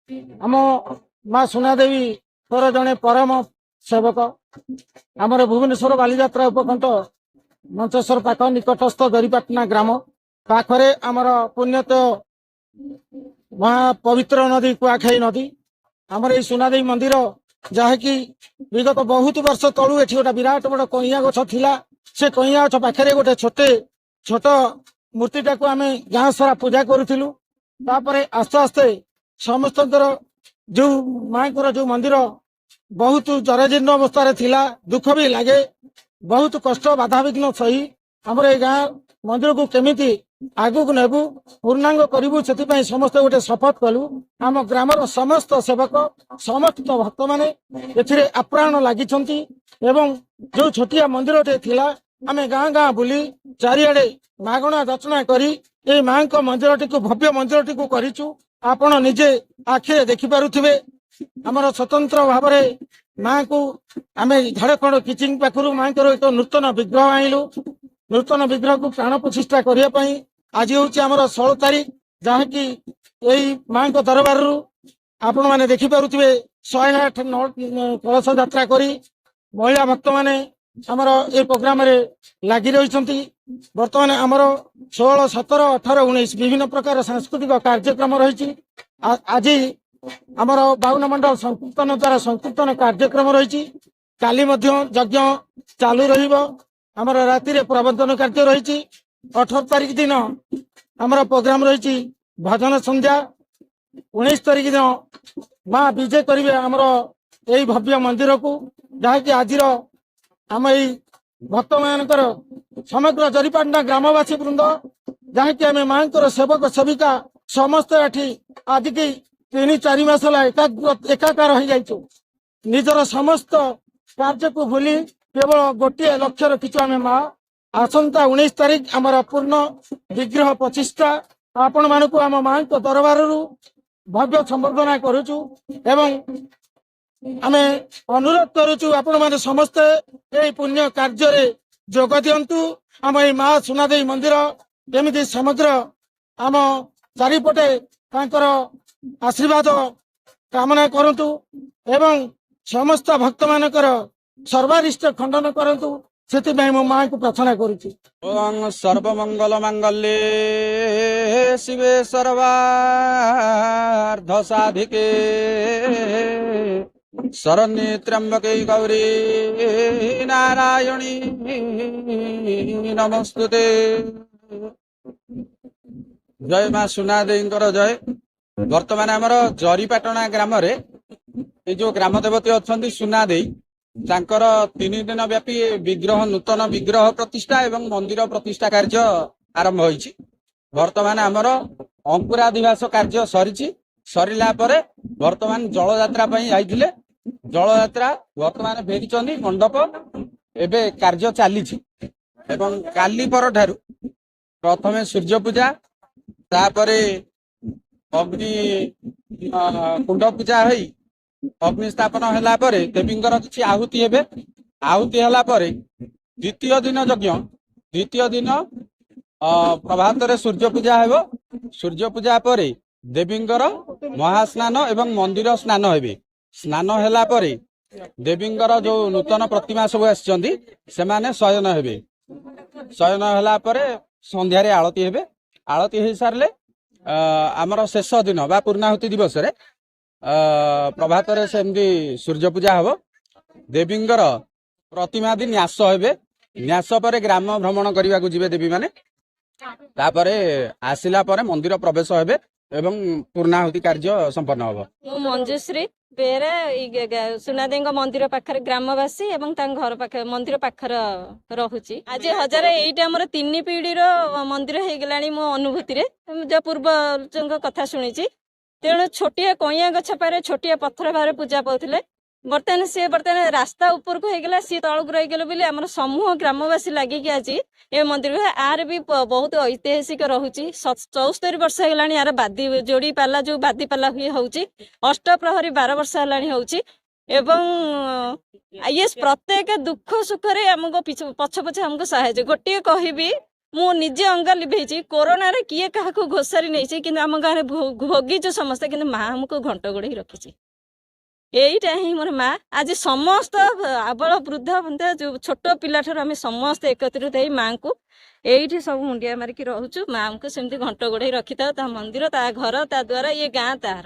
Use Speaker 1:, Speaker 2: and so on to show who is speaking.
Speaker 1: आम माँ सुनादेवी जड़े परम सेवक आमर भुवनेश्वर बालीजात्रा उपखंड मंचेश्वर पाख निकटस्थ दरीपाटना ग्राम पाखरे आमर पुण्यत महापवित्र नदी कुआखाई नदी आमर ये सुनादेवी मंदिर जहाँकि विगत बहुत वर्ष तलू एटी गोटे विराट बड़ कईया गछ थिला से कईया गछ पाखे गोटे छोटे छोट मूर्तिटा को आम गाँ सारा पूजा करूँ तापर आस्ते आस्ते समस्त जो माँ जो मंदिर बहुत जराजीर्ण अवस्था थिला दुख भी लगे बहुत कष्ट बाधाविघ्न सही आमर ये गाँ मंदिर को केमिति आगू नेबू पूर्णांग करूँ से समस्त गोटे शपथ कलु आम ग्रामर समस्त सेवक समस्त भक्त मैंने ए आप्राण लगी जो छोटिया मंदिर थिला आम गाँ गाँ बुली चारिआडे मागणा दर्शना करी ये माँ मंदिर टी भव्य मंदिर टी करूँ आपण निजे आखिरे देखिपे आमर स्वतंत्र भाव माँ को आम झाड़खंड किचिंग पाखु माँ एक नूतन विग्रह आनलु नूतन विग्रह को प्राण प्रतिष्ठा करने आज हूँ आमर 16 तारीख जहाँकि यही माँ दरबार आपण मैंने देखिपे 108 कलश यात्रा करी महिला भक्त मैंने आमर ये प्रोग्राम लगी रही बर्तमान आमर 16, 17, 18, 19 विभिन्न प्रकार सांस्कृतिक कार्यक्रम रही आज आमर 52 मंडल संकीर्तन द्वारा संकीर्तन कार्यक्रम रही काली यज्ञ चालू रमर राति प्रबंधन कार्य रही 18 तारीख दिन आमर प्रोग्राम रही भजन संध्या 19 तारीख दिन माँ विजय करेंगे आमर यही भव्य मंदिर को जहाँकि आज आम यही भक्त मानकर समग्र जरीपाटना ग्रामवासी वृंद जहाँकि आम माँ सेवक सेविका समस्त एठी आज की 3-4 मास एकाकार हो जाइछु निजर समस्त कार्य को भूली केवल गोटे लक्ष्य रखीचु आम माँ आसंता 19 तारीख आमर पूर्ण विग्रह प्रतिष्ठा आपण मानक आम माँ दरबार भव्य संबर्धना करुचु एवं आमे अनुरोध करुचु आपण माने समस्ते ए पुण्य कार्य रे जोग दियंतु आम ए माँ सुनादेवी मंदिर केमिति समग्र आम चारिपटे तांकर आशीर्वाद कामना करंतु एवं समस्त भक्त मानकर सर्वारिष्ट खंडन करंतु सेति मो माँ को प्रार्थना करुची।
Speaker 2: ओं सर्वमंगल मांगल्ये शिवे सर्वार्थ साधिके शरण्ये त्र्यंबके गौरी नारायणी नमस्तुते। जय माँ सुनादेवी जय। बर्तमान आमर जरीपाटना ग्राम ये जो ग्राम देवती अच्छा सुनादेवी तांकर 3 दिन व्यापी विग्रह नूतन विग्रह प्रतिष्ठा एवं मंदिर प्रतिष्ठा कार्य आरंभ होईछि। वर्तमान आमर अंकुराधिवास कार्य सरी सरला परे वर्तमान जल यात्रा जाइथिले जल यात्रा वर्तमान फेरी मंडप एबे कार्य चली एवं काली पर ठारू प्रथमे सूर्य पूजा तापरे अग्नि कुंड पूजा होई अग्नि स्थापन है देवींर किसी आहुति हे आहुति है द्वितीय दिन यज्ञ द्वितीय दिन प्रभात सूर्य पूजा हे सूर्य पूजा पर देवींर महास्नान एवं मंदिर स्नान हे स्नान है देवींर जो नूतन प्रतिमा सब आसचंदी सेमाने शयन हे शयन है संध्यारे आलती हे आलती हो सारे आमर शेष दिन बा पूर्णाहुति दिवस रे प्रभात सेमती सूर्य पूजा हम देवींर प्रतिमा दी न्यास हे न्यास पर ग्राम भ्रमण करने को जीवे देवी माने तापरे आसिला परे मंदिर प्रवेश हे एवं पूर्णाहुति कार्य संपन्न हम।
Speaker 3: मंजुश्री बेरे सुनादेवी मंदिर पाखर ग्रामवासी एवं घर पाख मंदिर पाखर रहुची आज हजार एटा आमर 3 पीढ़ी मंदिर हो गलानी मो अनुभूति जो पूर्व कथा शुणी तेणु छोटिया कईया गछ पारे छोटिया पत्थर भारे पूजा पाते बर्तमान रास्ता ऊपर को होगला सी तलक रहीगल बोली आम समूह ग्रामवासी लगिकी आज ये मंदिर आर भी बहुत ऐतिहासिक रोचे 74 वर्ष है यार बादी जोड़ी पाला जो बादी पाला हुए हूँ अष्टप्रहरी 12 वर्ष है हूँ ये प्रत्येक दुख सुख आमको पछ पछे आमको साहय गोटे कहबी ମୁଁ ନିଜେ ଅଙ୍ଗା ଲିଭେଇଛି। କୋରୋନାରେ କିଏ କାହାକୁ ଘୋଷାରି ନେଇଛି, କିନ୍ତୁ ଆମ ଗାଁରେ ଭୋଗିଛୁ ସମସ୍ତେ, କିନ୍ତୁ ମା ଆମକୁ ଘଣ୍ଟ ଘୋଡ଼େଇ ରଖିଛି। ଏଇଟା ହିଁ ମୋର ମା। ଆଜି ସମସ୍ତ ଆବଳ ବୃଦ୍ଧ ବୃଦ୍ଧା ଯୋଉ ଛୋଟ ପିଲାଠାରୁ ଆମେ ସମସ୍ତେ ଏକତ୍ରିତ ହେଇ ମାଙ୍କୁ ଏଇଠି ସବୁ ମୁଣ୍ଡିଆ ମାରିକି ରହୁଛୁ। ମାଙ୍କୁ ସେମିତି ଘଣ୍ଟ ଘୋଡ଼େଇ ରଖିଥାଉ। ତା ମନ୍ଦିର, ତା ଘର, ତା ଦ୍ୱାର, ଇଏ ଗାଁ ତାର।